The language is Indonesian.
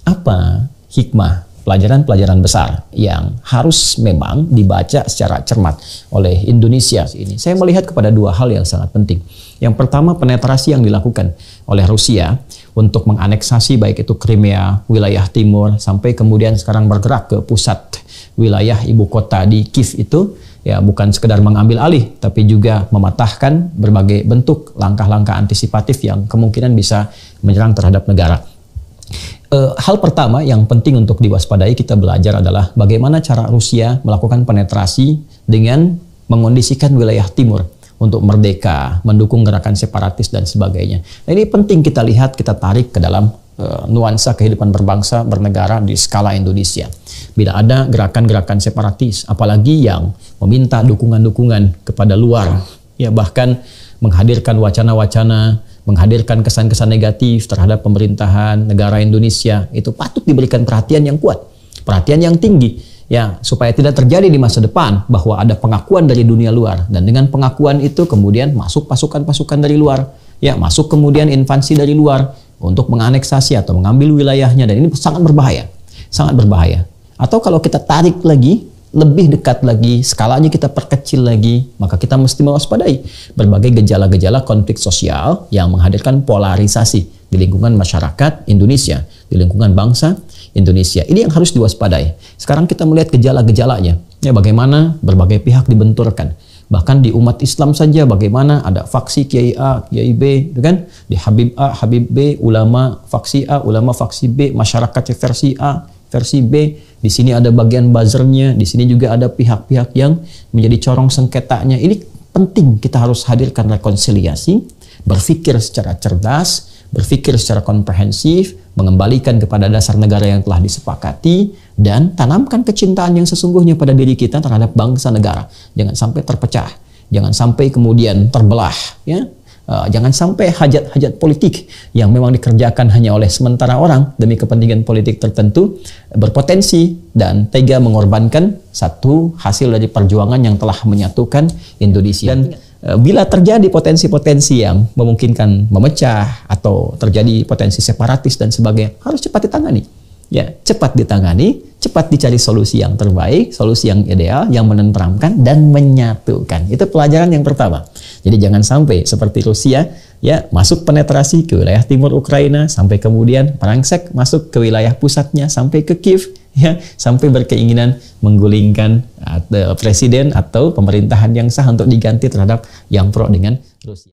Apa hikmah pelajaran-pelajaran besar yang harus memang dibaca secara cermat oleh Indonesia ini? Saya melihat kepada dua hal yang sangat penting. Yang pertama, penetrasi yang dilakukan oleh Rusia untuk menganeksasi baik itu Crimea, wilayah timur, sampai kemudian sekarang bergerak ke pusat wilayah ibu kota di Kiev itu, ya bukan sekedar mengambil alih, tapi juga mematahkan berbagai bentuk langkah-langkah antisipatif yang kemungkinan bisa menyerang terhadap negara. Hal pertama yang penting untuk diwaspadai kita belajar adalah bagaimana cara Rusia melakukan penetrasi dengan mengondisikan wilayah timur untuk merdeka, mendukung gerakan separatis dan sebagainya. Nah, ini penting kita lihat, kita tarik ke dalam nuansa kehidupan berbangsa, bernegara di skala Indonesia. Bila ada gerakan-gerakan separatis, apalagi yang meminta dukungan-dukungan kepada luar, ya bahkan menghadirkan wacana-wacana, menghadirkan kesan-kesan negatif terhadap pemerintahan negara Indonesia, itu patut diberikan perhatian yang kuat, perhatian yang tinggi, ya, supaya tidak terjadi di masa depan bahwa ada pengakuan dari dunia luar, dan dengan pengakuan itu kemudian masuk pasukan-pasukan dari luar, ya, masuk kemudian invasi dari luar untuk menganeksasi atau mengambil wilayahnya, dan ini sangat berbahaya, sangat berbahaya. Atau kalau kita tarik lagi, lebih dekat lagi, skalanya kita perkecil lagi, maka kita mesti mewaspadai berbagai gejala-gejala konflik sosial yang menghadirkan polarisasi di lingkungan masyarakat Indonesia, di lingkungan bangsa Indonesia. Ini yang harus diwaspadai. Sekarang kita melihat gejala-gejalanya, ya bagaimana berbagai pihak dibenturkan. Bahkan di umat Islam saja bagaimana ada faksi Kiai A, Kiai B, kan? Di Habib A, Habib B, ulama faksi A, ulama faksi B, masyarakat versi A, versi B. Di sini ada bagian buzzernya, di sini juga ada pihak-pihak yang menjadi corong sengketanya. Ini penting, kita harus hadirkan rekonsiliasi, berpikir secara cerdas, berpikir secara komprehensif, mengembalikan kepada dasar negara yang telah disepakati, dan tanamkan kecintaan yang sesungguhnya pada diri kita terhadap bangsa negara. Jangan sampai terpecah, jangan sampai kemudian terbelah, ya. Jangan sampai hajat-hajat politik yang memang dikerjakan hanya oleh sementara orang demi kepentingan politik tertentu berpotensi dan tega mengorbankan satu hasil dari perjuangan yang telah menyatukan Indonesia. Dan bila terjadi potensi-potensi yang memungkinkan memecah atau terjadi potensi separatis dan sebagainya, harus cepat ditangani. Ya, cepat ditangani, cepat dicari solusi yang terbaik, solusi yang ideal, yang menenteramkan dan menyatukan. Itu pelajaran yang pertama. Jadi jangan sampai seperti Rusia, ya, masuk penetrasi ke wilayah timur Ukraina, sampai kemudian merangsek masuk ke wilayah pusatnya, sampai ke Kiev, ya, sampai berkeinginan menggulingkan presiden atau pemerintahan yang sah untuk diganti terhadap yang pro dengan Rusia.